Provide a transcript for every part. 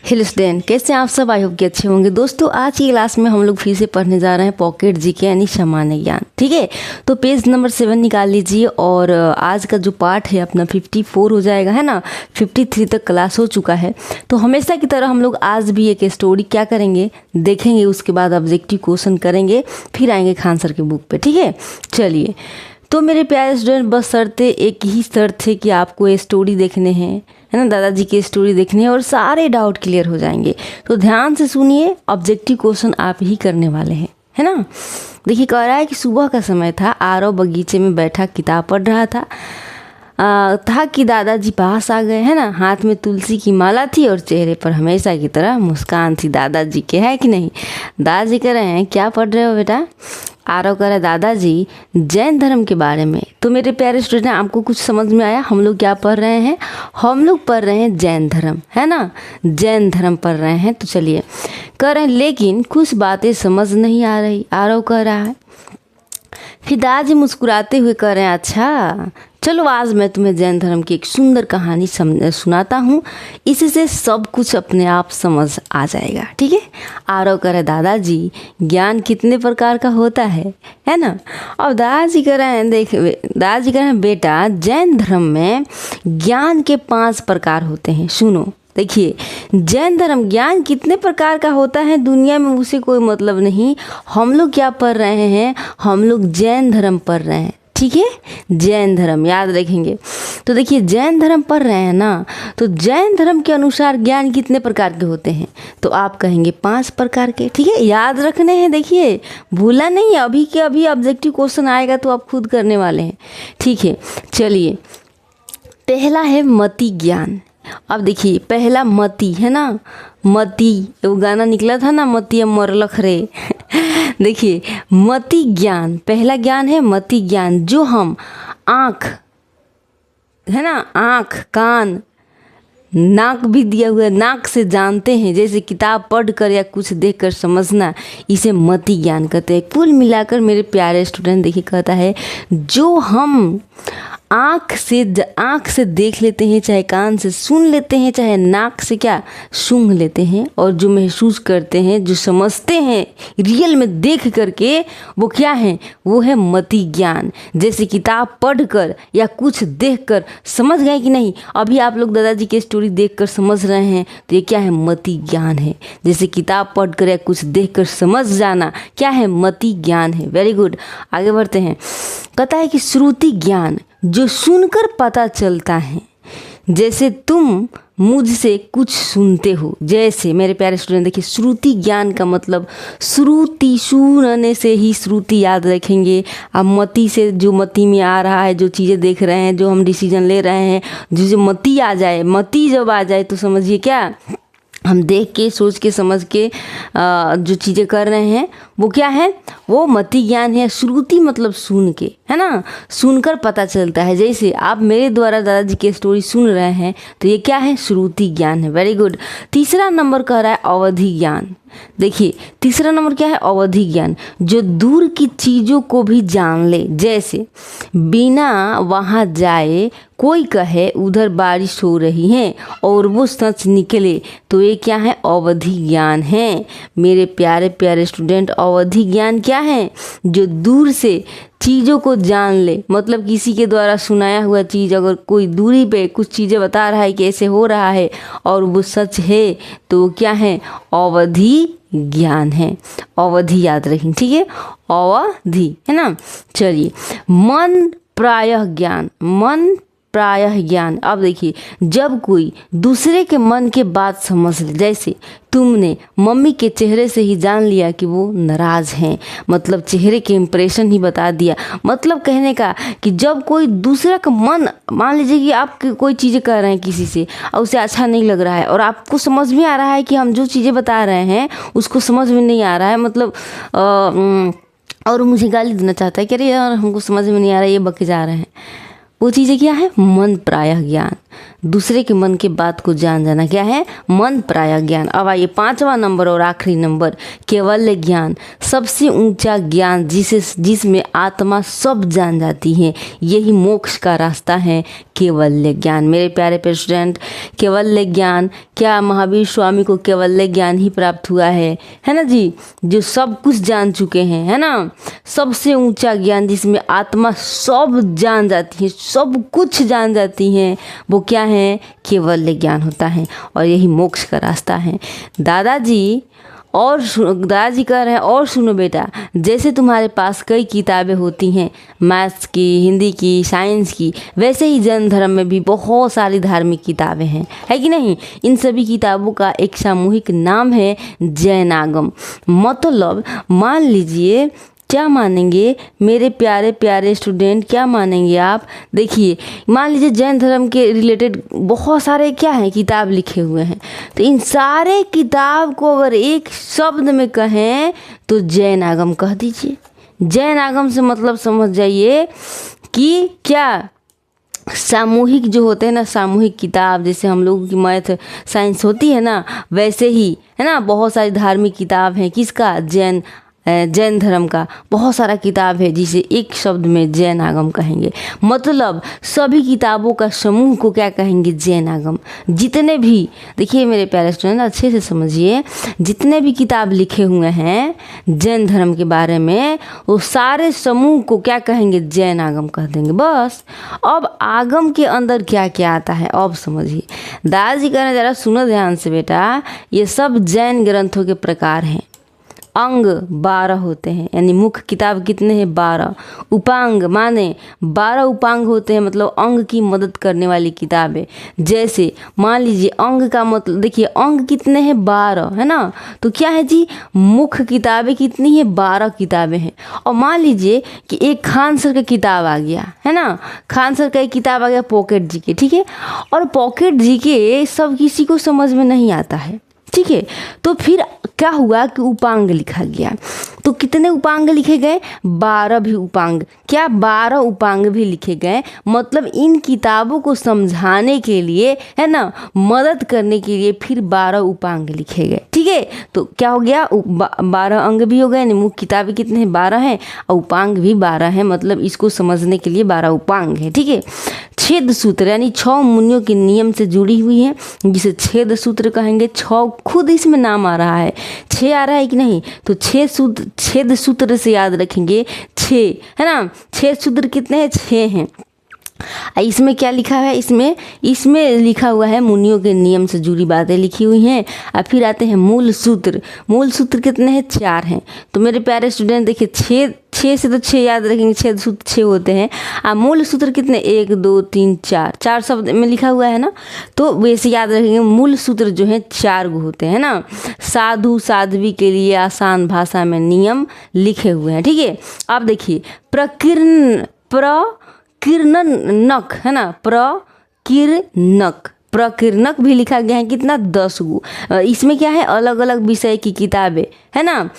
Hello student, कैसे हैं आप सब? आई होप कि अच्छे होंगे। दोस्तों, आज की क्लास में हम लोग फिर से पढ़ने जा रहे हैं पॉकेट जीके यानी सामान्य ज्ञान। ठीक है, तो पेज नंबर 7 निकाल लीजिए और आज का जो पार्ट है अपना 54 हो जाएगा, है ना। 53 तक क्लास हो चुका है। तो हमेशा की तरह हम लोग आज भी एक स्टोरी क्या करेंगे, देखेंगे, उसके बाद ऑब्जेक्टिव क्वेश्चन करेंगे, फिर आएंगे खान सर के बुक पे। ठीक है, चलिए। तो मेरे प्यारे स्टूडेंट, बस शर्त एक ही शर्त है कि आपको ये स्टोरी देखने हैं, है ना, दादाजी की स्टोरी देखनी है और सारे डाउट क्लियर हो जाएंगे। तो ध्यान से सुनिए, ऑब्जेक्टिव क्वेश्चन आप ही करने वाले हैं, है ना। देखिए, कह रहा है कि सुबह का समय था, आरव बगीचे में बैठा किताब पढ़ रहा था कि दादाजी पास आ गए, है ना। हाथ में तुलसी की माला थी और चेहरे पर हमेशा की तरह मुस्कान थी दादाजी के, है कि नहीं। दादाजी कह रहे हैं, क्या पढ़ रहे हो बेटा? आरव कह रहा है, दादाजी जैन धर्म के बारे में। तो मेरे प्यारे स्टूडेंट, आपको कुछ समझ में आया? हम लोग क्या पढ़ रहे हैं? हम लोग पढ़ रहे हैं जैन धर्म, है ना, जैन धर्म पढ़ रहे हैं। तो चलिए, कह रहे हैं लेकिन कुछ बातें समझ नहीं आ रही, आरव कह रहा है। फिर दादाजी मुस्कुराते हुए कह रहे हैं, अच्छा चलो आज मैं तुम्हें जैन धर्म की एक सुंदर कहानी सुनाता हूँ, इससे सब कुछ अपने आप समझ आ जाएगा। ठीक है। आरव कह रहे, दादाजी ज्ञान कितने प्रकार का होता है ना। और दादाजी कह रहे हैं, दादाजी कह रहे हैं, बेटा जैन धर्म में ज्ञान के 5 प्रकार होते हैं। सुनो, देखिए, जैन धर्म ज्ञान कितने प्रकार का होता है दुनिया में उसे कोई मतलब नहीं। हम लोग क्या पढ़ रहे हैं? हम लोग जैन धर्म पढ़ रहे हैं। ठीक है, जैन धर्म याद रखेंगे। तो देखिए, जैन धर्म पढ़ रहे हैं ना, तो जैन धर्म के अनुसार ज्ञान कितने प्रकार के होते हैं? तो आप कहेंगे 5 प्रकार के। ठीक है, याद रखने हैं। देखिए, भूला नहीं, अभी के अभी ऑब्जेक्टिव क्वेश्चन आएगा तो आप खुद करने वाले हैं। ठीक है, चलिए। पहला है मति ज्ञान। अब देखिए, पहला मति है ना, मति, वो गाना निकला था ना, मति मरलख रे। देखिए, मति ज्ञान, पहला ज्ञान है मति ज्ञान, जो हम आँख, है ना, आँख, कान, नाक भी दिया हुआ है, नाक से जानते हैं, जैसे किताब पढ़कर या कुछ देखकर समझना, इसे मति ज्ञान कहते हैं। कुल मिलाकर मेरे प्यारे स्टूडेंट, देखिए, कहता है जो हम आँख से देख लेते हैं, चाहे कान से सुन लेते हैं, चाहे नाक से क्या सूंघ लेते हैं, और जो महसूस करते हैं, जो समझते हैं रियल में देख करके, वो क्या है? वो है मति ज्ञान। जैसे किताब पढ़कर या कुछ देखकर समझ गए कि नहीं? अभी आप लोग दादाजी की स्टोरी देखकर समझ रहे हैं, तो ये क्या है? मति ज्ञान है। जैसे किताब पढ़कर या कुछ देखकर समझ जाना क्या है? मति ज्ञान है। वेरी गुड, आगे बढ़ते हैं। कहता है कि श्रुति ज्ञान, जो सुनकर पता चलता है, जैसे तुम मुझसे कुछ सुनते हो। जैसे मेरे प्यारे स्टूडेंट, देखिए, श्रुति ज्ञान का मतलब श्रुति, सुनने से ही श्रुति याद रखेंगे। अब मति से, जो मति में आ रहा है, जो चीज़ें देख रहे हैं, जो हम डिसीजन ले रहे हैं, जो मति आ जाए, मति जब आ जाए तो समझिए क्या, हम देख के, सोच के, समझ के जो चीज़ें कर रहे हैं, वो क्या है? वो मति ज्ञान है। श्रुति मतलब सुन के, है ना, सुनकर पता चलता है। जैसे आप मेरे द्वारा दादाजी की स्टोरी सुन रहे हैं, तो ये क्या है? श्रुति ज्ञान है। Very good. तीसरा नंबर कह रहा है अवधि ज्ञान। देखिए, तीसरा नंबर क्या है? अवधि ज्ञान, जो दूर की चीज़ों को भी जान ले। जैसे बिना वहाँ जाए कोई कहे उधर बारिश हो रही है और वो सच निकले, तो ये क्या है? अवधि ज्ञान है। मेरे प्यारे प्यारे स्टूडेंट, अवधि ज्ञान क्या है? जो दूर से चीज़ों को जान ले, मतलब किसी के द्वारा सुनाया हुआ चीज़, अगर कोई दूरी पे कुछ चीज़ें बता रहा है कि ऐसे हो रहा है और वो सच है, तो क्या है? अवधि ज्ञान है। अवधि याद रखें। ठीक है, अवधि, है ना। चलिए, मन प्रायः ज्ञान, मन प्रायः ज्ञान। अब देखिए, जब कोई दूसरे के मन के बात समझ ले, जैसे तुमने मम्मी के चेहरे से ही जान लिया कि वो नाराज़ हैं, मतलब चेहरे के इम्प्रेशन ही बता दिया। मतलब कहने का कि जब कोई दूसरा का मन, मान लीजिए कि आप कोई चीज़ें कर रहे हैं किसी से और उसे अच्छा नहीं लग रहा है, और आपको समझ में आ रहा है कि हम जो चीज़ें बता रहे हैं उसको समझ में नहीं आ रहा है, मतलब और मुझे गाली देना चाहता है कि अरे यार हमको समझ में नहीं आ रहा है, ये बके जा रहे हैं, वो चीज़ें क्या है? मन प्रायः ज्ञान। दूसरे के मन के बात को जान जाना क्या है, मन प्राय ज्ञान। अब आइए 5वां नंबर और आखिरी नंबर, केवल्य ज्ञान। सबसे ऊंचा ज्ञान जिसमें आत्मा सब जान जाती है, यही मोक्ष का रास्ता है, केवल्य ज्ञान। मेरे प्यारे प्यारे स्टूडेंट, केवल्य ज्ञान, क्या महावीर स्वामी को केवल्य ज्ञान ही प्राप्त हुआ है ना जी, जो सब कुछ जान चुके हैं, है ना। सबसे ऊंचा ज्ञान जिसमें आत्मा सब जान जाती है, सब कुछ जान जाती है, वो क्या है, केवल्य ज्ञान होता है, और यही मोक्ष का रास्ता है। दादाजी दादाजी कह रहे हैं, और सुनो बेटा, जैसे तुम्हारे पास कई किताबें होती हैं, मैथ्स की, हिंदी की, साइंस की, वैसे ही जैन धर्म में भी बहुत सारी धार्मिक किताबें हैं, है कि नहीं। इन सभी किताबों का एक सामूहिक नाम है जैनागम। मतलब मान लीजिए, क्या मानेंगे मेरे प्यारे प्यारे स्टूडेंट, क्या मानेंगे आप, देखिए मान लीजिए जैन धर्म के रिलेटेड बहुत सारे क्या हैं, किताब लिखे हुए हैं, तो इन सारे किताब को अगर एक शब्द में कहें तो जैन आगम कह दीजिए। जैन आगम से मतलब समझ जाइए कि क्या सामूहिक जो होते हैं ना, सामूहिक किताब, जैसे हम लोगों की मैथ साइंस होती है ना, वैसे ही है ना, बहुत सारी धार्मिक किताब हैं, किसका, जैन धर्म का बहुत सारा किताब है, जिसे एक शब्द में जैन आगम कहेंगे। मतलब सभी किताबों का समूह को क्या कहेंगे, जैन आगम। जितने भी, देखिए मेरे प्यारे स्टूडेंट अच्छे से समझिए, जितने भी किताब लिखे हुए हैं जैन धर्म के बारे में, वो सारे समूह को क्या कहेंगे, जैन आगम कह देंगे, बस। अब आगम के अंदर क्या क्या आता है, अब समझिए। दादाजी कहना जरा सुनो ध्यान से बेटा, ये सब जैन ग्रंथों के प्रकार हैं। अंग 12 होते हैं, यानी मुख्य किताब कितने हैं, 12। उपांग माने 12 उपांग होते हैं, मतलब अंग की मदद करने वाली किताबें। जैसे मान लीजिए अंग का मतलब, देखिए अंग कितने हैं, 12, है ना। तो क्या है जी, मुख्य किताबें कितनी है, 12 किताबें हैं। और मान लीजिए कि एक खान सर का किताब आ गया, है ना, खान सर का एक किताब आ गया पॉकेट जीके, ठीक है। और पॉकेट जीके सब किसी को समझ में नहीं आता है, ठीक है। तो फिर क्या हुआ कि उपांग लिखा गया। तो कितने उपांग लिखे गए, 12 भी उपांग, क्या 12 उपांग भी लिखे गए। मतलब इन किताबों को समझाने के लिए, है ना, मदद करने के लिए फिर 12 उपांग लिखे गए, ठीक है। तो क्या हो गया, 12 अंग भी हो गए, यानी मुख्य किताबें कितने हैं, 12 हैं, और उपांग भी 12 हैं, मतलब इसको समझने के लिए 12 उपांग है, ठीक है। छेद सूत्र यानी 6 मुनियों के नियम से जुड़ी हुई है, जिसे छेद सूत्र कहेंगे। 6 खुद इसमें नाम आ रहा है, 6 आ रहा है कि नहीं, तो छेद सूत्र से याद रखेंगे 6, है ना। छेद सूत्र कितने हैं, 6 हैं। इसमें क्या लिखा है, इसमें लिखा हुआ है मुनियों के नियम से जुड़ी बातें लिखी हुई हैं। और फिर आते हैं मूल सूत्र। मूल सूत्र कितने हैं, 4 हैं। तो मेरे प्यारे स्टूडेंट देखिए, 6 से तो 6 याद रखेंगे, छेद सूत्र 6 होते हैं। और मूल सूत्र कितने, 1 2 3 4 शब्द में लिखा हुआ है ना, तो वैसे याद रखेंगे मूल सूत्र जो है 4 गो होते हैं ना। साधु साध्वी के लिए आसान भाषा में नियम लिखे हुए हैं, ठीक है। अब देखिए प्रकीर्णक, है ना, प्रकीर्णक भी लिखा गया है, कितना, 10 गो। इसमें क्या है, अलग अलग विषय की किताबें, है ना।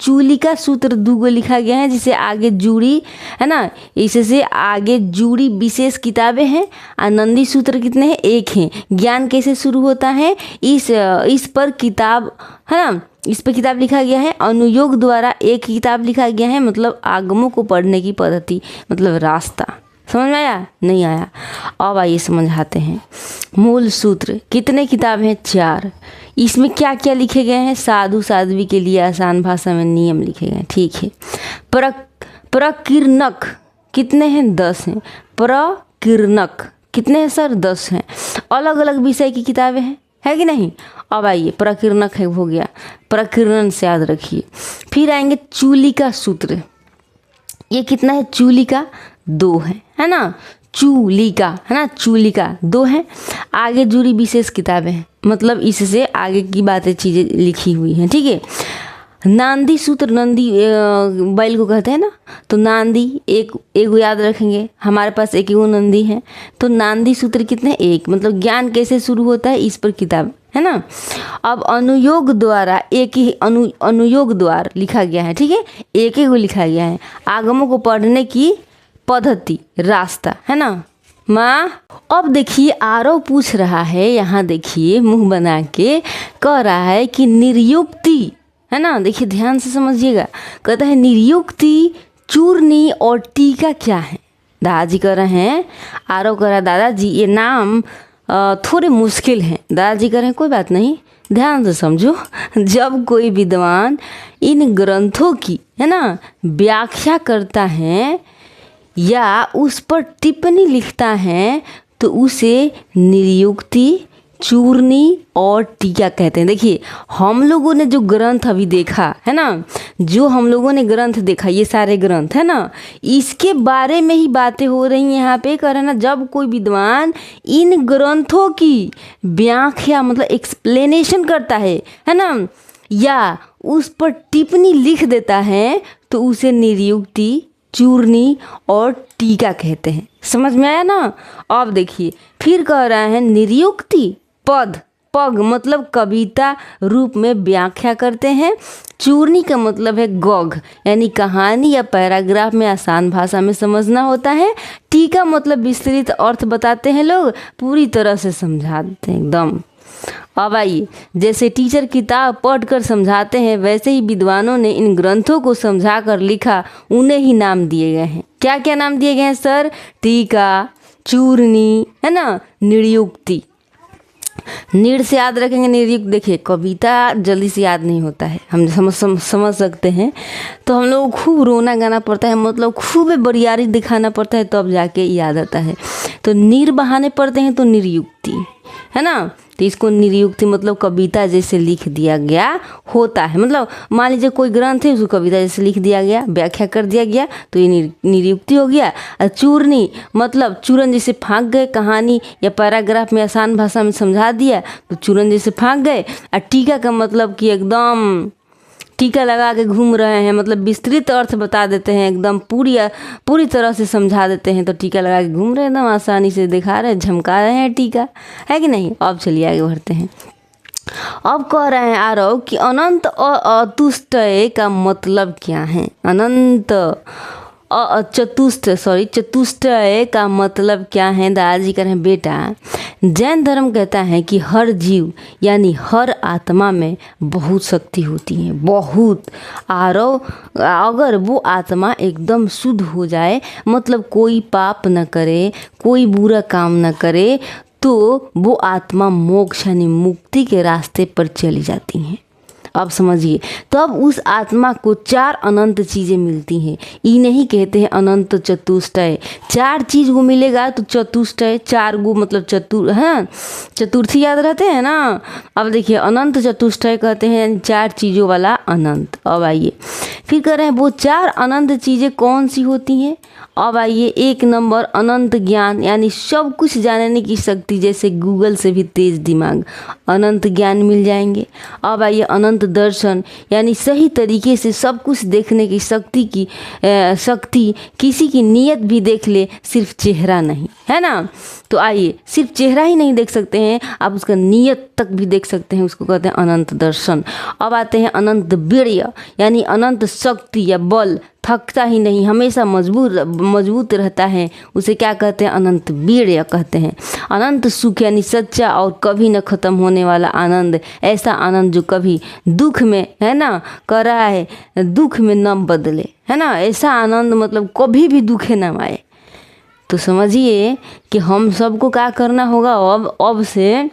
चूलिका सूत्र 2 गो लिखा गया है, जिसे आगे जुड़ी, है ना, इससे आगे जुड़ी विशेष किताबें हैं। आनंदी सूत्र कितने हैं, 1 हैं। ज्ञान कैसे शुरू होता है, इस पर किताब, है ना, इस पर किताब लिखा गया है। अनुयोग द्वारा एक किताब लिखा गया है, मतलब आगमों को पढ़ने की पद्धति, मतलब रास्ता। समझ में आया, नहीं आया। अब आइए समझाते हैं। मूल सूत्र कितने किताब हैं, 4। इसमें क्या क्या लिखे गए हैं, साधु साध्वी के लिए आसान भाषा में नियम लिखे गए हैं, ठीक है। प्रकीर्णक कितने हैं, 10 हैं। प्रकीर्णक कितने हैं सर, 10 हैं। अलग अलग विषय की किताबें हैं, है कि नहीं। अब आइए प्रकीर्णक है, हो गया, प्रकीर्णन से याद रखिए। फिर आएंगे चूलिका सूत्र, ये कितना है, चूलिका 2 है ना। चूलिका, है ना, चूलिका 2 है। आगे जुड़ी विशेष किताबें हैं, मतलब इससे आगे की बातें चीज़ें लिखी हुई हैं, ठीक है। नांदी सूत्र, नंदी बैल को कहते हैं ना, तो नांदी एक याद रखेंगे, हमारे पास एक नंदी है, तो नांदी सूत्र कितने, 1, मतलब ज्ञान कैसे शुरू होता है, इस पर किताब, है ना। अब अनुयोग द्वारा, एक ही अनुयोग द्वार लिखा गया है, ठीक है, एक ही को लिखा गया है। आगमों को पढ़ने की पद्धति, रास्ता, है ना, माँ। अब देखिए आरव पूछ रहा है, यहाँ देखिए मुंह बना के कह रहा है कि निर्युक्ति, है ना, देखिए ध्यान से समझिएगा। कहता है निर्युक्ति, चूर्णी और टीका क्या है। दादाजी कह रहे हैं, आरव कह रहा है दादाजी ये नाम थोड़े मुश्किल हैं। दादाजी कह रहे हैं कोई बात नहीं, ध्यान से समझो। जब कोई विद्वान इन ग्रंथों की, है ना, व्याख्या करता है या उस पर टिप्पणी लिखता है तो उसे निर्युक्ति, चूर्णी और टीका कहते हैं। देखिए हम लोगों ने जो ग्रंथ अभी देखा है ना, जो हम लोगों ने ग्रंथ देखा, ये सारे ग्रंथ है ना, इसके बारे में ही बातें हो रही हैं यहाँ पे। कह रहे ना जब कोई विद्वान इन ग्रंथों की व्याख्या मतलब एक्सप्लेनेशन करता है ना, या उस पर टिप्पणी लिख देता है तो उसे निर्युक्ति, चूर्णी और टीका कहते हैं। समझ में आया ना। अब देखिए फिर कह रहा है निर्युक्ति पद, पग मतलब कविता रूप में व्याख्या करते हैं। चूर्णी का मतलब है गौग, यानी कहानी या पैराग्राफ में आसान भाषा में समझना होता है। टीका मतलब विस्तृत अर्थ बताते हैं लोग, पूरी तरह से समझा देते हैं एकदम। अब आइए, जैसे टीचर किताब पढ़कर समझाते हैं, वैसे ही विद्वानों ने इन ग्रंथों को समझा कर लिखा, उन्हें ही नाम दिए गए हैं। क्या क्या नाम दिए गए हैं सर? टीका, चूर्णी, है ना, निर्युक्ति। निर् से याद रखेंगे, निर्युक्त। देखिए कविता जल्दी से याद नहीं होता है, हम समझ सकते हैं, तो हम लोग को खूब रोना गाना पड़ता है, मतलब खूब बरियारी दिखाना पड़ता है, तब जाके याद आता है। तो निर बहाने पड़ते हैं तो निर्युक्ति, है ना। तो इसको निर्युक्ति मतलब कविता जैसे लिख दिया गया होता है। मतलब मान लीजिए कोई ग्रंथ है, उसको कविता जैसे लिख दिया गया, व्याख्या कर दिया गया, तो ये निर्युक्ति हो गया। और चूर्णी मतलब चूरन जैसे फाँक गए, कहानी या पैराग्राफ में आसान भाषा में समझा दिया तो चूरन जैसे फाँक गए। और टीका का मतलब कि एकदम टीका लगा के घूम रहे हैं, मतलब विस्तृत अर्थ बता देते हैं, एकदम पूरी तरह से समझा देते हैं। तो टीका लगा के घूम रहे हैं, एकदम आसानी से दिखा रहे हैं, झमका रहे हैं टीका, है कि नहीं। अब चलिए आगे बढ़ते हैं। अब कह रहे हैं आरव कि अनंत अतुष्टय का मतलब क्या है। अनंत चतुष्टय का मतलब क्या है। दादाजी कह रहे हैं बेटा, जैन धर्म कहता है कि हर जीव यानी हर आत्मा में बहुत शक्ति होती है, बहुत। आरव अगर वो आत्मा एकदम शुद्ध हो जाए, मतलब कोई पाप न करे, कोई बुरा काम न करे, तो वो आत्मा मोक्ष यानी मुक्ति के रास्ते पर चली जाती हैं। अब समझिए, तब उस आत्मा को 4 अनंत चीज़ें मिलती हैं। इन्हें ही कहते हैं अनंत चतुष्टय। 4 चीज़ को मिलेगा तो चतुष्टय, 4 गो मतलब चतुर्थी याद रहते हैं ना। अब देखिए अनंत चतुष्टय कहते हैं, यानी 4 चीज़ों वाला अनंत। अब आइए फिर कह रहे हैं वो 4 अनंत चीज़ें कौन सी होती हैं। अब आइए 1 नंबर अनंत ज्ञान, यानी सब कुछ जानने की शक्ति, जैसे गूगल से भी तेज दिमाग, अनंत ज्ञान मिल जाएंगे। अब आइए अनंत दर्शन, यानी सही तरीके से सब कुछ देखने की शक्ति, किसी की नीयत भी देख ले, सिर्फ चेहरा नहीं, है ना। तो आइए सिर्फ चेहरा ही नहीं देख सकते हैं, आप उसका नीयत तक भी देख सकते हैं, उसको कहते हैं अनंत दर्शन। अब आते हैं अनंत वीर्य, यानी अनंत शक्ति या बल, थकता ही नहीं, हमेशा मजबूत रहता है, उसे क्या कहते हैं? अनंत वीर्य कहते हैं। अनंत सुख, यानी सच्चा और कभी न खत्म होने वाला आनंद, ऐसा आनंद जो कभी दुख में, है ना, कह रहा है दुख में न बदले, है ना, ऐसा आनंद मतलब कभी भी दुखे न आए। तो समझिए कि हम सबको क्या करना होगा अब से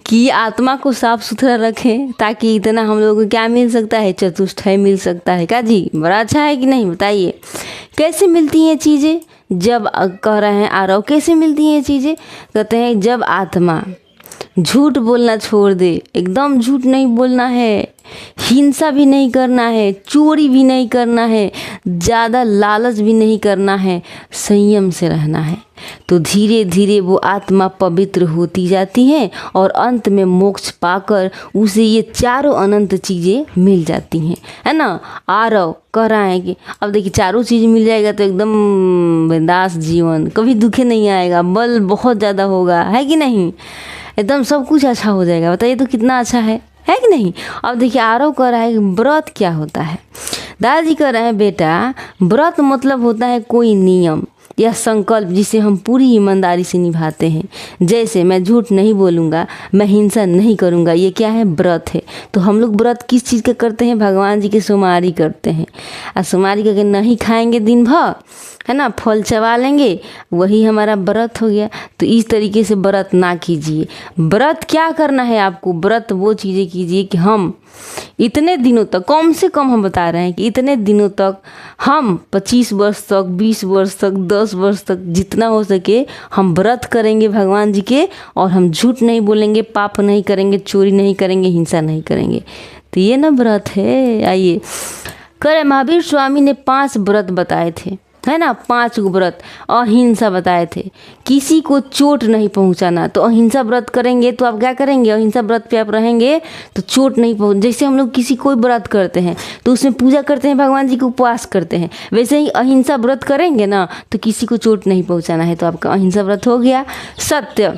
कि आत्मा को साफ सुथरा रखें, ताकि इतना हम लोगों को क्या मिल सकता है? चतुष्टय मिल सकता है। क्या जी, बड़ा अच्छा है कि नहीं? बताइए कैसे मिलती हैं चीज़ें। जब कह रहे हैं आरव कैसे मिलती हैं चीज़ें, कहते हैं जब आत्मा झूठ बोलना छोड़ दे, एकदम झूठ नहीं बोलना है, हिंसा भी नहीं करना है, चोरी भी नहीं करना है, ज़्यादा लालच भी नहीं करना है, संयम से रहना है, तो धीरे धीरे वो आत्मा पवित्र होती जाती है और अंत में मोक्ष पाकर उसे ये 4 अनंत चीज़ें मिल जाती हैं, है ना। आरव कह रहा है कि अब देखिए 4 चीज़ मिल जाएगा तो एकदम बिंदास जीवन, कभी दुखे नहीं आएगा, बल बहुत ज़्यादा होगा, है कि नहीं, एकदम सब कुछ अच्छा हो जाएगा। बताइए तो कितना अच्छा है कि नहीं। अब देखिए आरव कह रहा है कि व्रत क्या होता है। दादाजी कह रहे हैं बेटा, व्रत मतलब होता है कोई नियम या संकल्प जिसे हम पूरी ईमानदारी से निभाते हैं। जैसे मैं झूठ नहीं बोलूँगा, मैं हिंसा नहीं करूँगा, ये क्या है? व्रत है। तो हम लोग व्रत किस चीज़ का करते हैं? भगवान जी के सोमवारी करते हैं। और सोमवारी करके नहीं खाएंगे दिन भर, है ना, फल चबा लेंगे, वही हमारा व्रत हो गया। तो इस तरीके से व्रत ना कीजिए। व्रत क्या करना है आपको? व्रत वो चीज़ें कीजिए कि हम इतने दिनों तक, कम से कम हम बता रहे हैं कि इतने दिनों तक हम 25 वर्ष तक, 20 वर्ष तक, 10 वर्ष तक, जितना हो सके हम व्रत करेंगे भगवान जी के, और हम झूठ नहीं बोलेंगे, पाप नहीं करेंगे, चोरी नहीं करेंगे, हिंसा नहीं करेंगे। तो ये ना व्रत है। आइए करें। महावीर स्वामी ने 5 व्रत बताए थे, है ना, 5 व्रत। अहिंसा बताए थे, किसी को चोट नहीं पहुंचाना। तो अहिंसा व्रत करेंगे तो आप क्या करेंगे? अहिंसा व्रत पे आप रहेंगे तो चोट नहीं पहुंच। जैसे हम लोग किसी कोई व्रत करते हैं तो उसमें पूजा करते हैं, भगवान जी को उपवास करते हैं, वैसे ही अहिंसा व्रत करेंगे ना तो किसी को चोट नहीं पहुंचाना है। तो आपका अहिंसा व्रत हो गया। सत्य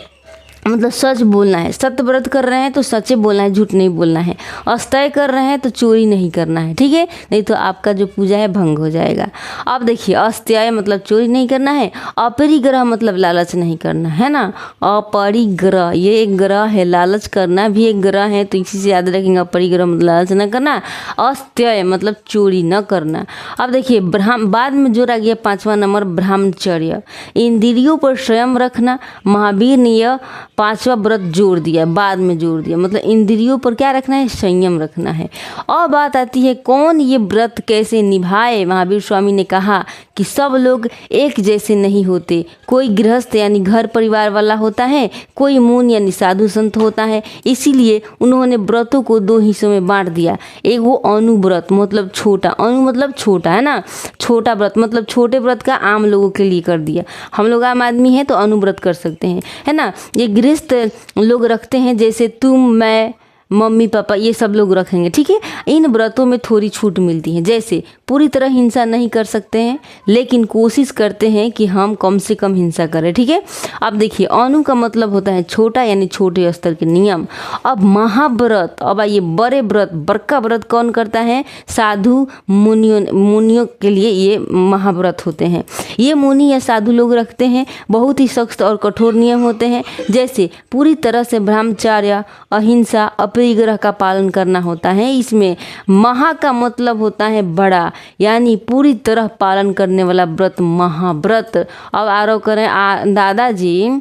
मतलब सच बोलना है। सत्य व्रत कर रहे हैं तो सच्चे बोलना है, झूठ नहीं बोलना है। अस्तय कर रहे हैं तो चोरी नहीं करना है, ठीक है, नहीं तो आपका जो पूजा है भंग हो जाएगा। अब देखिए, अस्तय मतलब चोरी नहीं करना है। अपरिग्रह मतलब लालच नहीं करना, है ना। अपरिग्रह ये एक ग्रह है, लालच करना भी एक ग्रह है, तो इसी से याद रखेंगे। अपरिग्रह मतलब लालच न करना। अस्तय मतलब चोरी न करना। अब देखिए, बाद में जोड़ा गया 5वां नंबर ब्रह्मचर्य। इंद्रियों पर संयम रखना। महावीर ने यह 5वां व्रत जोड़ दिया, बाद में जोड़ दिया। मतलब इंद्रियों पर क्या रखना है? संयम रखना है। और बात आती है कौन ये व्रत कैसे निभाए। महावीर स्वामी ने कहा कि सब लोग एक जैसे नहीं होते। कोई गृहस्थ यानी घर परिवार वाला होता है, कोई मुनि यानी साधु संत होता है। इसीलिए उन्होंने व्रतों को 2 हिस्सों में बांट दिया। एक वो अनुव्रत मतलब छोटा, अनु मतलब छोटा, है ना, छोटा व्रत मतलब छोटे व्रत का आम लोगों के लिए कर दिया। हम लोग आम आदमी हैं तो अनुव्रत कर सकते हैं, है ना। ये गृहस्थ लोग रखते हैं, जैसे तुम, मैं, मम्मी पापा, ये सब लोग रखेंगे, ठीक है। इन व्रतों में थोड़ी छूट मिलती है। जैसे पूरी तरह हिंसा नहीं कर सकते हैं, लेकिन कोशिश करते हैं कि हम कम से कम हिंसा करें, ठीक है। अब देखिए, अनु का मतलब होता है छोटा यानी छोटे स्तर के नियम। अब महाव्रत, अब आइए बड़े व्रत। बड़का व्रत कौन करता है? साधु मुनियों के लिए ये महाव्रत होते हैं। ये मुनि या साधु लोग रखते हैं। बहुत ही सख्त और कठोर नियम होते हैं, जैसे पूरी तरह से ब्रह्मचर्य, अहिंसा, अपरिग्रह का पालन करना होता है। इसमें महा का मतलब होता है बड़ा, यानी पूरी तरह पालन करने वाला व्रत महाव्रत। अब आरोप करें दादाजी,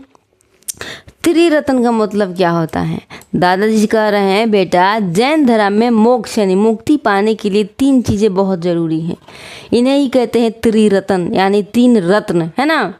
त्रिरत्न का मतलब क्या होता है? दादाजी कह रहे हैं बेटा, जैन धर्म में मोक्ष यानी मुक्ति पाने के लिए 3 चीज़ें बहुत ज़रूरी हैं। इन्हें ही कहते हैं त्रिरत्न, यानी 3 रत्न, है ना।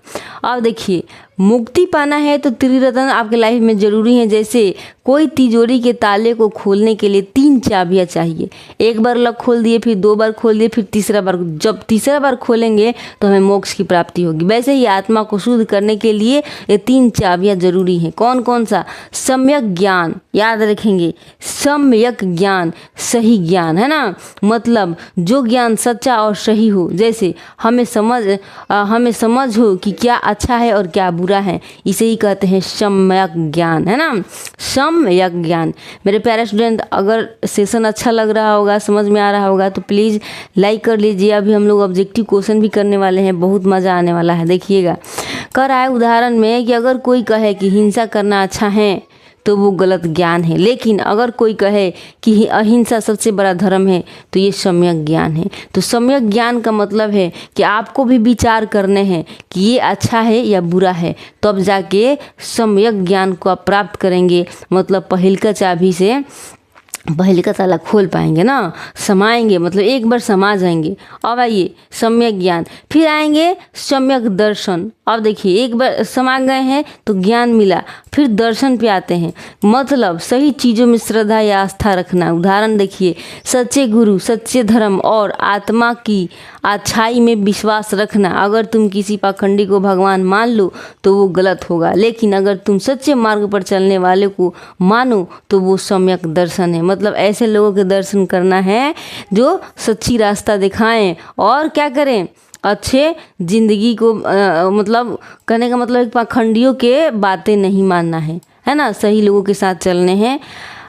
अब देखिए, मुक्ति पाना है तो त्रिरत्न आपके लाइफ में ज़रूरी है। जैसे कोई तिजोरी के ताले को खोलने के लिए 3 चाबियाँ चाहिए। एक बार लॉक खोल दिए, फिर 2 बार खोल दिए, फिर तीसरा बार। जब तीसरा बार खोलेंगे तो हमें मोक्ष की प्राप्ति होगी। वैसे ही आत्मा को शुद्ध करने के लिए ये 3 चाबियाँ जरूरी हैं। कौन कौन सा? सम्यक ज्ञान, याद रखेंगे, सम्यक ज्ञान, सही ज्ञान, है ना। मतलब जो ज्ञान सच्चा और सही हो। जैसे हमें समझ हो कि क्या अच्छा है और क्या बुरा है, इसे ही कहते हैं सम्यक ज्ञान, है ना, सम्यक ज्ञान। मेरे प्यारे स्टूडेंट, अगर सेशन अच्छा लग रहा होगा, समझ में आ रहा होगा, तो प्लीज़ लाइक कर लीजिए। अभी हम लोग ऑब्जेक्टिव क्वेश्चन भी करने वाले हैं, बहुत मज़ा आने वाला है। देखिएगा, कर आए उदाहरण में कि अगर कोई कहे कि हिंसा करना अच्छा है तो वो गलत ज्ञान है, लेकिन अगर कोई कहे कि अहिंसा सबसे बड़ा धर्म है तो ये सम्यक ज्ञान है। तो सम्यक ज्ञान का मतलब है कि आपको भी विचार करने हैं कि ये अच्छा है या बुरा है, तब तो जाके सम्यक ज्ञान को आप प्राप्त करेंगे। मतलब पहिलका चाबी से पहले का ताला खोल पाएंगे ना, समाएंगे, मतलब एक बार समा जाएंगे। अब आइए सम्यक ज्ञान, फिर आएंगे सम्यक दर्शन। अब देखिए, एक बार समा गए हैं तो ज्ञान मिला, फिर दर्शन पे आते हैं, मतलब सही चीज़ों में श्रद्धा या आस्था रखना। उदाहरण देखिए, सच्चे गुरु, सच्चे धर्म और आत्मा की अच्छाई में विश्वास रखना। अगर तुम किसी पाखंडी को भगवान मान लो तो वो गलत होगा, लेकिन अगर तुम सच्चे मार्ग पर चलने वाले को मानो तो वो सम्यक दर्शन है। मतलब ऐसे लोगों के दर्शन करना है जो सच्ची रास्ता दिखाएं और क्या करें, अच्छे जिंदगी को मतलब कहने का मतलब पाखंडियों के बातें नहीं मानना है ना, सही लोगों के साथ चलने हैं।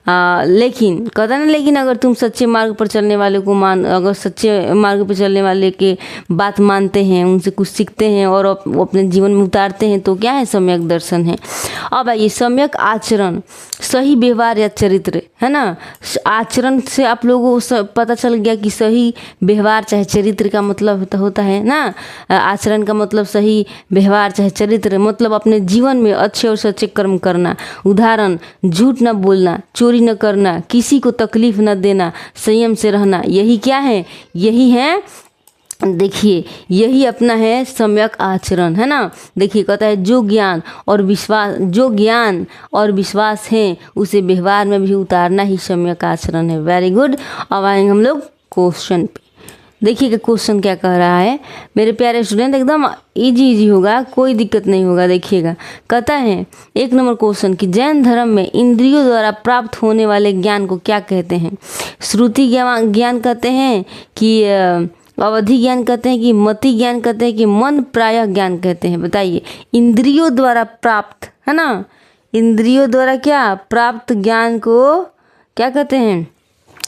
लेकिन कहता ना, लेकिन अगर तुम सच्चे मार्ग पर चलने वाले को अगर सच्चे मार्ग पर चलने वाले के बात मानते हैं, उनसे कुछ सीखते हैं और अपने जीवन में उतारते हैं तो क्या है, सम्यक दर्शन है। अब आइए, सम्यक आचरण, सही व्यवहार या चरित्र, है ना। आचरण से आप लोगों को पता चल गया कि सही व्यवहार चाहे चरित्र का मतलब होता है ना। आचरण का मतलब सही व्यवहार चाहे चरित्र, मतलब अपने जीवन में अच्छे और सच्चे कर्म करना। उदाहरण, झूठ न बोलना, चोरी न करना, किसी को तकलीफ न देना, संयम से रहना। यही क्या है, यही है, देखिए यही अपना है सम्यक आचरण, है ना। देखिए कहता है जो ज्ञान और विश्वास है उसे व्यवहार में भी उतारना ही सम्यक आचरण है। Very good. अब आएंगे हम लोग क्वेश्चन पे। देखिए कि क्वेश्चन क्या कह रहा है मेरे प्यारे स्टूडेंट, एकदम इजी होगा, कोई दिक्कत नहीं होगा। देखिएगा, कहता है 1 नंबर क्वेश्चन कि जैन धर्म में इंद्रियों द्वारा प्राप्त होने वाले ज्ञान को क्या कहते हैं। श्रुति ज्ञान कहते हैं कि अवधि ज्ञान कहते हैं कि मति ज्ञान कहते हैं कि मन प्रायः ज्ञान कहते हैं। बताइए, इंद्रियों द्वारा प्राप्त, है ना, इंद्रियों द्वारा क्या प्राप्त ज्ञान को क्या कहते हैं।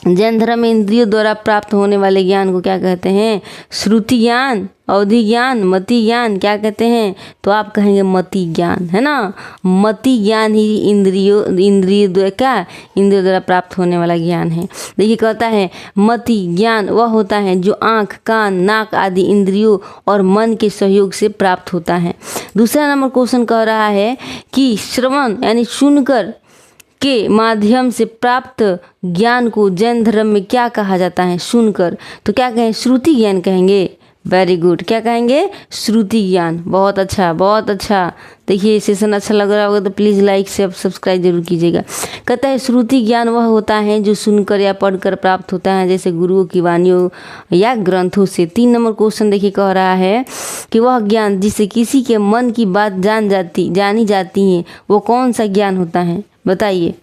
जैन धर्म में इंद्रियों द्वारा प्राप्त होने वाले ज्ञान को क्या कहते हैं। श्रुति ज्ञान, अवधि ज्ञान, मति ज्ञान क्या कहते हैं, तो आप कहेंगे मति ज्ञान, है ना। मति ज्ञान ही इंद्रिय द्वारा प्राप्त होने वाला ज्ञान है। देखिए कहता है मति ज्ञान वह होता है जो आँख, कान, नाक आदि इंद्रियों और मन के सहयोग से प्राप्त होता है। दूसरा नंबर क्वेश्चन कह रहा है कि श्रवण यानी सुनकर के माध्यम से प्राप्त ज्ञान को जैन धर्म में क्या कहा जाता है। सुनकर, तो क्या कहें, श्रुति ज्ञान कहेंगे। वेरी गुड, क्या कहेंगे, श्रुति ज्ञान। बहुत अच्छा, बहुत अच्छा। देखिए सेशन अच्छा लग रहा होगा तो प्लीज़ लाइक से सब्सक्राइब जरूर कीजिएगा। कहता है श्रुति ज्ञान वह होता है जो सुनकर या पढ़कर प्राप्त होता है, जैसे गुरुओं की वाणियों या ग्रंथों से। 3 नंबर क्वेश्चन देखिए कह रहा है कि वह ज्ञान जिससे किसी के मन की बात जानी जाती है वो कौन सा ज्ञान होता है। बताइए,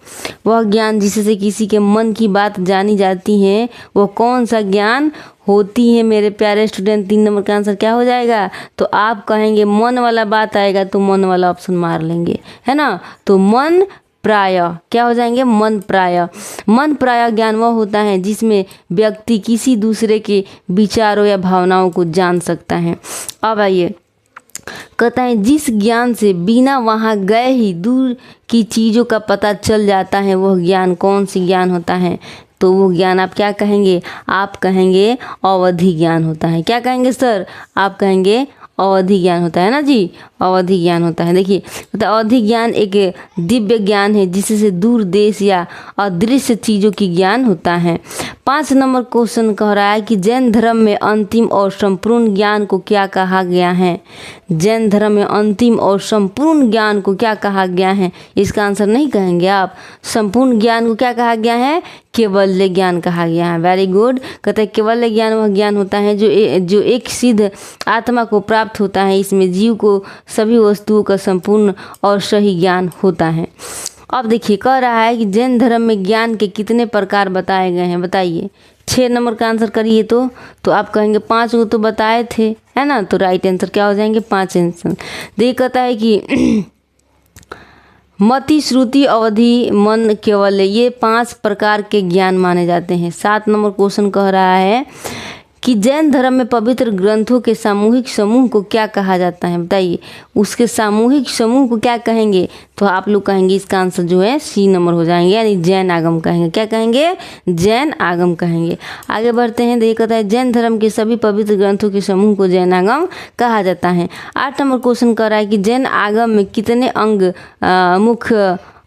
वह ज्ञान जिससे किसी के मन की बात जानी जाती है वो कौन सा ज्ञान होती है मेरे प्यारे स्टूडेंट। 3 नंबर का आंसर क्या हो जाएगा, तो आप कहेंगे मन वाला बात आएगा तो मन वाला ऑप्शन मार लेंगे, है ना। तो मन प्रायः क्या हो जाएंगे, मन प्रायः। मन प्रायः ज्ञान वह होता है जिसमें व्यक्ति किसी दूसरे के विचारों या भावनाओं को जान सकता है। अब आइए, कहता है जिस ज्ञान से बिना वहाँ गए ही दूर की चीज़ों का पता चल जाता है वह ज्ञान कौन सी ज्ञान होता है। तो वो ज्ञान आप क्या कहेंगे, आप कहेंगे अवधि ज्ञान होता है। क्या कहेंगे सर, आप कहेंगे अवधि ज्ञान होता है ना जी, अवधि ज्ञान होता है। देखिए तो अवधि ज्ञान एक दिव्य ज्ञान है जिससे दूर देश या अदृश्य चीज़ों की ज्ञान होता है। 5 नंबर क्वेश्चन कह रहा है कि जैन धर्म में अंतिम और संपूर्ण ज्ञान को क्या कहा गया है। जैन धर्म में अंतिम और संपूर्ण ज्ञान को क्या कहा गया है, इसका आंसर नहीं कहेंगे आप। संपूर्ण ज्ञान को क्या कहा गया है, केवल्य ज्ञान कहा गया है। Very good. कहते हैं केवल्य ज्ञान वह ज्ञान होता है जो एक सिद्ध आत्मा को प्राप्त होता है। इसमें जीव को सभी वस्तुओं का संपूर्ण और सही ज्ञान होता है। अब देखिए कह रहा है कि जैन धर्म में ज्ञान के कितने प्रकार बताए गए हैं। बताइए, 6 नंबर का आंसर करिए तो आप कहेंगे 5 को तो बताए थे, है ना। तो राइट आंसर क्या हो जाएंगे, 5 आंसर। देखिए कहता है कि मति, श्रुति, अवधि, मन, केवल्य, ये 5 प्रकार के ज्ञान माने जाते हैं। 7 नंबर क्वेश्चन कह रहा है कि जैन धर्म में पवित्र ग्रंथों के सामूहिक समूह को क्या कहा जाता है। बताइए, उसके सामूहिक समूह को क्या कहेंगे, तो आप लोग कहेंगे इसका आंसर जो है C नंबर हो जाएंगे, यानी जैन आगम कहेंगे। क्या कहेंगे, जैन आगम कहेंगे। आगे बढ़ते हैं। देखिए कहता है जैन धर्म के सभी पवित्र ग्रंथों के समूह को जैन आगम कहा जाता है। 8 नंबर क्वेश्चन कर रहा है कि जैन आगम में कितने अंग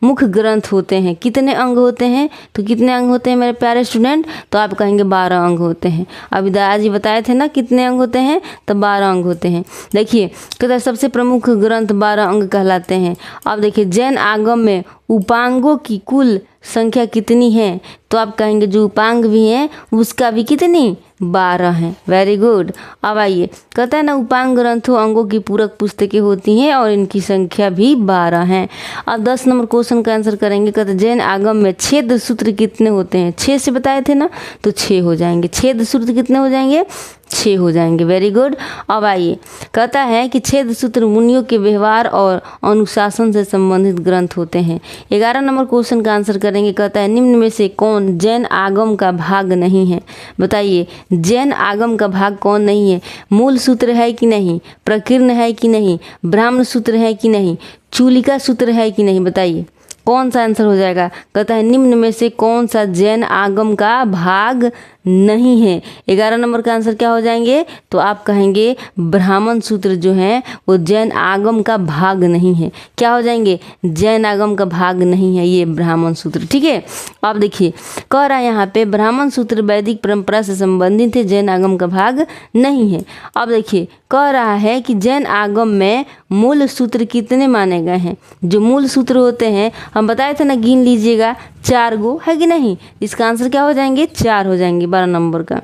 मुख्य ग्रंथ होते हैं। कितने अंग होते हैं, तो कितने अंग होते हैं मेरे प्यारे स्टूडेंट, तो आप कहेंगे 12 अंग होते हैं। अभी दादाजी बताए थे ना कितने अंग होते हैं, तो 12 अंग होते हैं। देखिए कहता है सबसे प्रमुख ग्रंथ 12 अंग कहलाते हैं। अब देखिए जैन आगम में उपांगों की कुल संख्या कितनी है, तो आप कहेंगे जो उपांग भी हैं उसका भी कितनी, 12 है। Very good. अब आइए, कहता है ना उपांग ग्रंथों अंगों की पूरक पुस्तकें होती हैं और इनकी संख्या भी 12 है। अब 10 नंबर क्वेश्चन का आंसर करेंगे। कहते हैं जैन आगम में छेद सूत्र कितने होते हैं। 6 से बताए थे ना, तो 6 हो जाएंगे। छेद सूत्र कितने हो जाएंगे, 6 हो जाएंगे। Very good. अब आइए, कहता है कि छेद सूत्र मुनियों के व्यवहार और अनुशासन से संबंधित ग्रंथ होते हैं। 11 नंबर क्वेश्चन का आंसर करेंगे। कहता है निम्न में से कौन जैन आगम का भाग नहीं है? बताइए, जैन आगम का भाग कौन नहीं है? मूल सूत्र है कि नहीं, प्रकीर्ण है कि नहीं, ब्राह्मण सूत्र है कि नहीं, चूलिका सूत्र है कि नहीं? बताइए कौन सा आंसर हो जाएगा। कहता है निम्न में से कौन सा जैन आगम का भाग नहीं है? 11 नंबर का आंसर क्या हो जाएंगे? तो आप कहेंगे ब्राह्मण सूत्र जो है वो जैन आगम का भाग नहीं है। क्या हो जाएंगे? जैन आगम का भाग नहीं है ये ब्राह्मण सूत्र। ठीक है, अब देखिए कह रहा है यहाँ पे ब्राह्मण सूत्र वैदिक परंपरा से संबंधित है, जैन आगम का भाग नहीं है। अब देखिए कह रहा है कि जैन आगम में मूल सूत्र कितने माने गए हैं? जो मूल सूत्र होते हैं हम बताए थे ना, गिन लीजिएगा, 4 गो है कि नहीं? इसका आंसर क्या हो जाएंगे? 4 हो जाएंगे 12 नंबर का।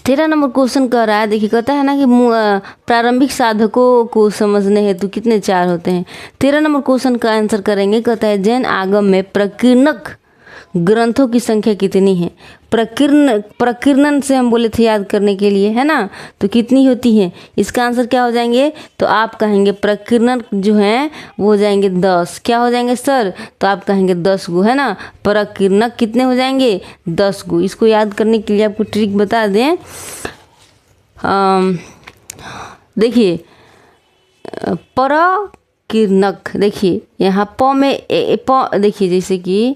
13 नंबर क्वेश्चन कह रहा है, देखिए कहता है ना कि प्रारंभिक साधकों को समझने हेतु कितने 4 होते हैं? 13 नंबर क्वेश्चन का आंसर करेंगे। कहता है जैन आगम में प्रकीर्णक ग्रंथों की संख्या कितनी है? प्रकीर्णन से हम बोले थे याद करने के लिए, है ना, तो कितनी होती है? इसका आंसर क्या हो जाएंगे? तो आप कहेंगे प्रकीर्णन जो है वो हो जाएंगे 10। क्या हो जाएंगे सर? तो आप कहेंगे 10 गो, है ना। प्रकीर्णक कितने हो जाएंगे? 10 गो। इसको याद करने के लिए आपको ट्रिक बता दें। देखिए प्रकीर्णक, देखिए यहाँ प में प, देखिए जैसे कि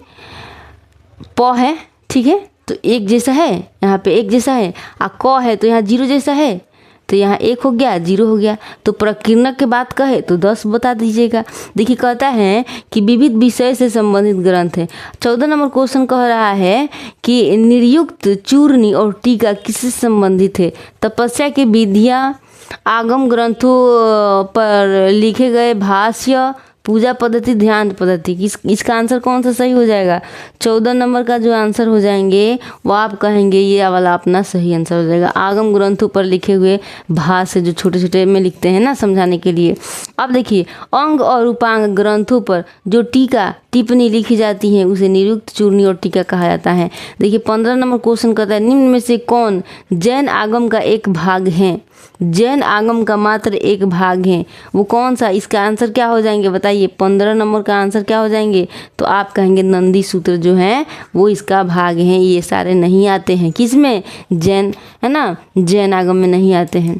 प है, ठीक है, तो एक जैसा है, यहाँ पे एक जैसा है, आ क है तो यहाँ 0 जैसा है, तो यहाँ 1 हो गया, 0 हो गया। तो प्रकीर्णक के बात कहे तो 10 बता दीजिएगा। देखिए कहता है कि विविध विषय से संबंधित ग्रंथ है। 14 नंबर क्वेश्चन कह रहा है कि निर्युक्त चूर्णी और टीका किससे संबंधित है? तपस्या की विधियाँ, आगम ग्रंथों पर लिखे गए भाष्य, पूजा पद्धति, ध्यान पद्धति। इसका आंसर कौन सा सही हो जाएगा? 14 नंबर का जो आंसर हो जाएंगे वो आप कहेंगे ये वाला अपना सही आंसर हो जाएगा। आगम ग्रंथों पर लिखे हुए भाष्य जो छोटे छोटे में लिखते हैं ना समझाने के लिए। अब देखिए अंग और उपांग ग्रंथों पर जो टीका टिप्पणी लिखी जाती है उसे निरुक्त, चूर्णी और टीका कहा जाता है। देखिए 15 नंबर क्वेश्चन कहता है निम्न में से कौन जैन आगम का एक भाग है? जैन आगम का मात्र एक भाग है, वो कौन सा? इसका आंसर क्या हो जाएंगे बताइए? 15 नंबर का आंसर क्या हो जाएंगे? तो आप कहेंगे नंदी सूत्र जो है वो इसका भाग है। ये सारे नहीं आते हैं किसमें? जैन, है ना, जैन आगम में नहीं आते हैं।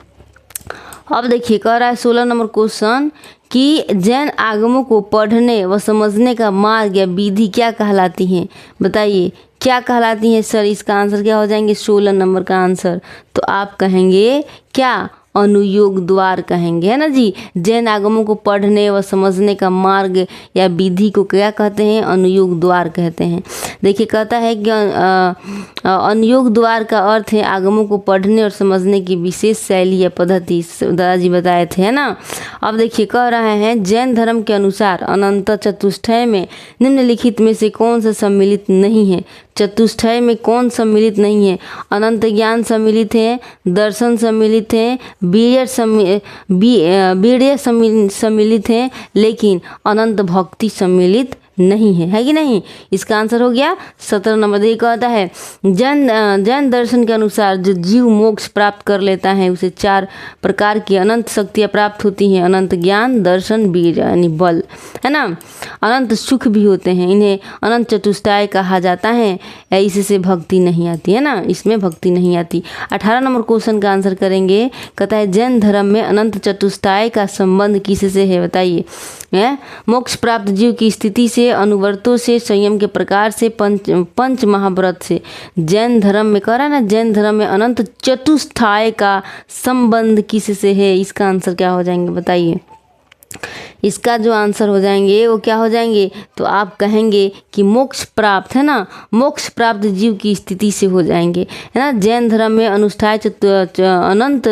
अब देखिए कह रहा है 16 नंबर क्वेश्चन कि जैन आगमों को पढ़ने व समझने का मार्ग या विधि क्या कहलाती है? बताइए क्या कहलाती है सर? इसका आंसर क्या हो जाएंगे? 16 नंबर का आंसर तो आप कहेंगे क्या? अनुयोग द्वार कहेंगे, है ना जी। जैन आगमों को पढ़ने व समझने का मार्ग या विधि को क्या कहते हैं? अनुयोग द्वार कहते हैं। देखिए कहता है कि अनुयोग द्वार का अर्थ है आगमों को पढ़ने और समझने की विशेष शैली या पद्धति। दादाजी बताए थे, है ना। अब देखिए कह रहे हैं जैन धर्म के अनुसार अनंत चतुष्टय में निम्नलिखित में से कौन सा सम्मिलित नहीं है? चतुष्टय में कौन सम्मिलित नहीं है? अनंत ज्ञान सम्मिलित है, दर्शन सम्मिलित है, वीर्य सम्मिलित है, लेकिन अनंत भक्ति सम्मिलित नहीं है कि नहीं? इसका आंसर हो गया 17 नंबर। देखिए कहता है जैन दर्शन के अनुसार जो जीव मोक्ष प्राप्त कर लेता है उसे 4 प्रकार की अनंत शक्तियाँ प्राप्त होती हैं। अनंत ज्ञान, दर्शन, वीर यानी बल, है ना। अनंत सुख भी होते हैं, इन्हें अनंत चतुष्टय कहा जाता है। इससे भक्ति नहीं आती, है ना, इसमें भक्ति नहीं आती। 18 नंबर क्वेश्चन का आंसर करेंगे। कहता है जैन धर्म में अनंत चतुष्टय का संबंध किससे है? बताइए। मोक्ष प्राप्त जीव की स्थिति से, अनुवर्तों से, संयम के प्रकार से, पंच महाव्रत से। जैन धर्म में कह रहा है ना, जैन धर्म में अनंत चतुष्टय का संबंध किससे है? इसका आंसर क्या हो जाएंगे बताइए? इसका जो आंसर हो जाएंगे वो क्या हो जाएंगे? तो आप कहेंगे कि मोक्ष प्राप्त, है ना, मोक्ष प्राप्त जीव की स्थिति से हो जाएंगे, है ना। जैन धर्म में अनंत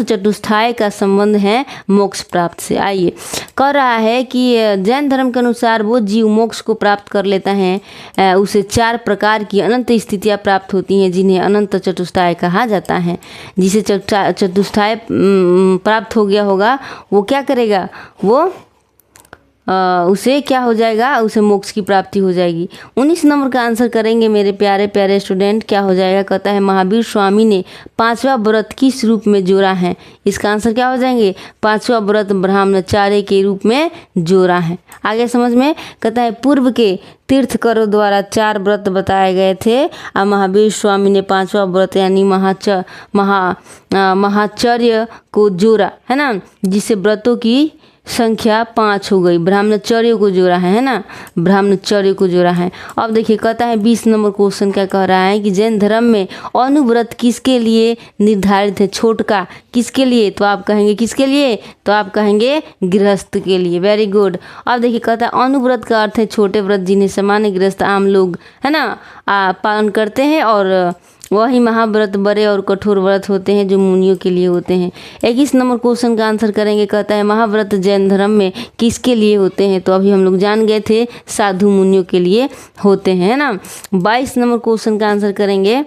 चतुष्टय का संबंध है मोक्ष प्राप्त से। आइए कह रहा है कि जैन धर्म के अनुसार वो जीव मोक्ष को प्राप्त कर लेता है उसे 4 प्रकार की अनंत स्थितियाँ प्राप्त होती हैं जिन्हें अनंत चतुष्टय कहा जाता है। जिसे चतुष्टय प्राप्त हो गया होगा वो क्या करेगा? वो उसे क्या हो जाएगा, उसे मोक्ष की प्राप्ति हो जाएगी। 19 नंबर का आंसर करेंगे मेरे प्यारे प्यारे स्टूडेंट, क्या हो जाएगा, कहता है महावीर स्वामी ने 5वां व्रत किस रूप में जोड़ा है। इसका आंसर क्या हो जाएंगे, 5वां व्रत ब्रह्मचार्य के रूप में जोड़ा है। आगे समझ में, कहता है पूर्व के तीर्थकरों द्वारा 4 व्रत बताए गए थे और महावीर स्वामी ने 5वां व्रत यानी महाचर्य को जोड़ा है ना, जिससे व्रतों की संख्या 5 हो गई। ब्रह्मचर्य को जोड़ा है ना, ब्रह्मचर्य को जोड़ा है। अब देखिए कहता है 20 नंबर क्वेश्चन क्या कह रहा है कि जैन धर्म में अनुव्रत किसके लिए निर्धारित है, छोटका किसके लिए, तो आप कहेंगे किसके लिए, तो आप कहेंगे गृहस्थ के लिए। Very good. अब देखिए कहता है अनुव्रत का अर्थ है छोटे व्रत जिन्हें सामान्य गृहस्थ आम लोग है ना पालन करते हैं, और वही महाव्रत बड़े और कठोर व्रत होते हैं जो मुनियों के लिए होते हैं। 21 नंबर क्वेश्चन का आंसर करेंगे, कहता है महाव्रत जैन धर्म में किसके लिए होते हैं, तो अभी हम लोग जान गए थे साधु मुनियों के लिए होते हैं, है ना। 22 नंबर क्वेश्चन का आंसर करेंगे,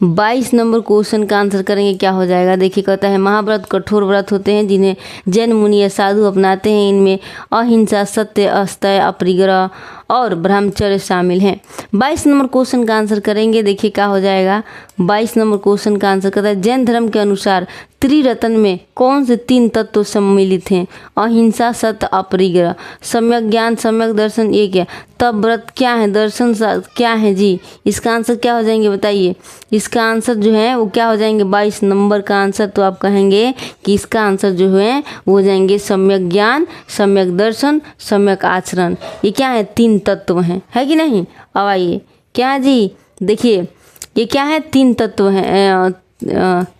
22 नंबर क्वेश्चन का आंसर करेंगे, क्या हो जाएगा, देखिए कहता है महाव्रत कठोर व्रत होते हैं जिन्हें जैन मुनि या साधु अपनाते हैं। इनमें अहिंसा, सत्य, अस्तेय, अपरिग्रह और ब्रह्मचर्य शामिल हैं। 22 नंबर क्वेश्चन का आंसर करेंगे, देखिए क्या हो जाएगा, 22 नंबर क्वेश्चन का आंसर करता है जैन धर्म के अनुसार त्रिरत्न में कौन से 3 तत्व सम्मिलित हैं, अहिंसा, सत्य, अपरिग्रह। सम्यक ज्ञान, सम्यक दर्शन, ये क्या, तब व्रत क्या है, दर्शन क्या है जी, इसका आंसर क्या हो जाएंगे बताइए। इसका आंसर जो है वो क्या हो जाएंगे, 22 नंबर का आंसर, तो आप कहेंगे कि इसका आंसर जो है वो हो जाएंगे सम्यक ज्ञान, सम्यक दर्शन, सम्यक आचरण। ये क्या है, 3 तत्व हैं, है कि नहीं। अब आइए क्या है जी, देखिए ये क्या है, 3 तत्व हैं,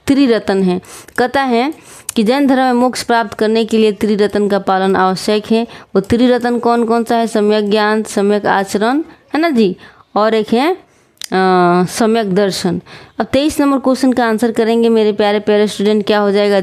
त्रिरत्न है। कहता है कि जैन धर्म में मोक्ष प्राप्त करने के लिए त्रिरत्न का पालन आवश्यक है। वो त्रिरत्न कौन कौन सा है, सम्यक ज्ञान, सम्यक आचरण, है ना जी, और एक है सम्यक दर्शन। अब 23 नंबर क्वेश्चन का आंसर करेंगे मेरे प्यारे प्यारे स्टूडेंट, क्या हो जाएगा,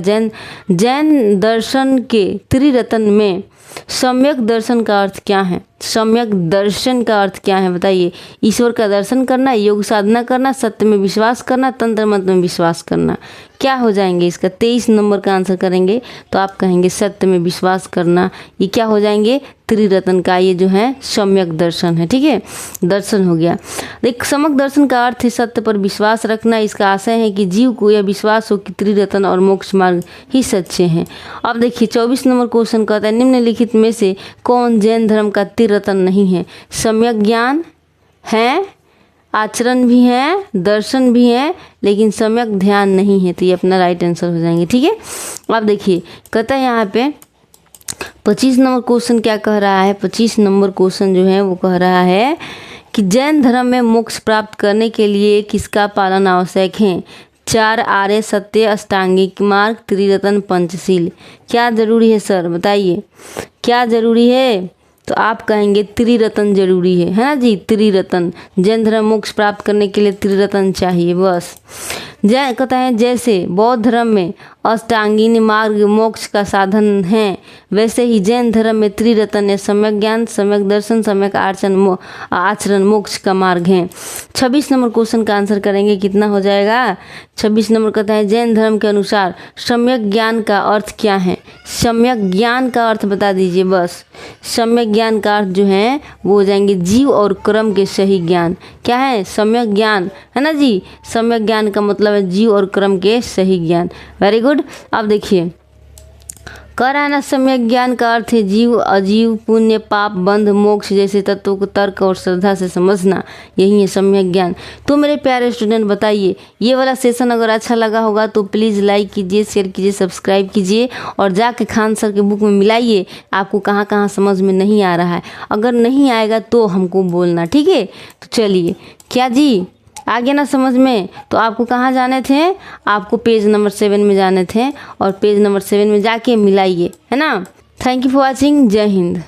जैन दर्शन के त्रिरत्न में सम्यक दर्शन का अर्थ क्या है, सम्यक दर्शन का अर्थ क्या है बताइए। ईश्वर का दर्शन करना, योग साधना करना, सत्य में विश्वास करना, तंत्र मंत्र में विश्वास करना, क्या हो जाएंगे इसका। 23 नंबर का आंसर करेंगे तो आप कहेंगे सत्य में विश्वास करना। ये क्या हो जाएंगे, त्रिरत्न का ये जो है सम्यक दर्शन है, ठीक है, दर्शन हो गया। देख सम्यक दर्शन का अर्थ है सत्य पर विश्वास रखना। इसका आशय है कि जीव को यह विश्वास हो कि त्रिरत्न और मोक्ष मार्ग ही सच्चे हैं। अब देखिए 24 नंबर क्वेश्चन कहता है निम्नलिखित में से कौन जैन धर्म का त्रिरत्न नहीं है। सम्यक ज्ञान है, आचरण भी है, दर्शन भी है, लेकिन सम्यक ध्यान नहीं है, तो ये अपना राइट आंसर हो जाएंगे, ठीक है। अब देखिए कहता है यहाँ पे 25 नंबर क्वेश्चन क्या कह रहा है, 25 नंबर क्वेश्चन जो है वो कह रहा है कि जैन धर्म में मोक्ष प्राप्त करने के लिए किसका पालन आवश्यक है। 4 आर्य सत्य, अष्टांगिक मार्ग, त्रिरत्न, पंचशील। क्या जरूरी है सर बताइए, क्या जरूरी है, तो आप कहेंगे त्रिरत्न जरूरी है ना जी, त्रिरत्न। जैन धर्म मोक्ष प्राप्त करने के लिए त्रिरत्न चाहिए बस। जय कहता है जैसे बौद्ध धर्म में अष्टांगिनी मार्ग मोक्ष का साधन है, वैसे ही जैन धर्म में त्रिरत्न सम्यक ज्ञान, सम्यक दर्शन, सम्यक आचरण मोक्ष का मार्ग है। 26 नंबर क्वेश्चन का आंसर करेंगे, कितना हो जाएगा, 26 नंबर कहता है जैन धर्म के अनुसार सम्यक ज्ञान का अर्थ क्या है। सम्यक ज्ञान का अर्थ बता दीजिए बस। सम्यक ज्ञान का अर्थ जो है वो हो जाएंगे जीव और कर्म के सही ज्ञान। क्या है, सम्यक ज्ञान, है ना जी। सम्यक ज्ञान का मतलब है जीव और कर्म के सही ज्ञान। Very good. अब देखिए कह रहा है ना, सम्यक ज्ञान का अर्थ है जीव, अजीव, पुण्य, पाप, बंध, मोक्ष जैसे तत्वों को तर्क और श्रद्धा से समझना, यही है सम्यक ज्ञान। तो मेरे प्यारे स्टूडेंट बताइए, ये वाला सेशन अगर अच्छा लगा होगा तो प्लीज़ लाइक कीजिए, शेयर कीजिए, सब्सक्राइब कीजिए और जाके खान सर के बुक में मिलाइए आपको कहाँ कहाँ समझ में नहीं आ रहा है। अगर नहीं आएगा तो हमको बोलना, ठीक है। तो चलिए, क्या जी आ गया ना समझ में। तो आपको कहाँ जाने थे, आपको पेज नंबर 7 में जाने थे और पेज नंबर 7 में जाके मिलाइए, है ना। Thank you for watching. जय हिंद।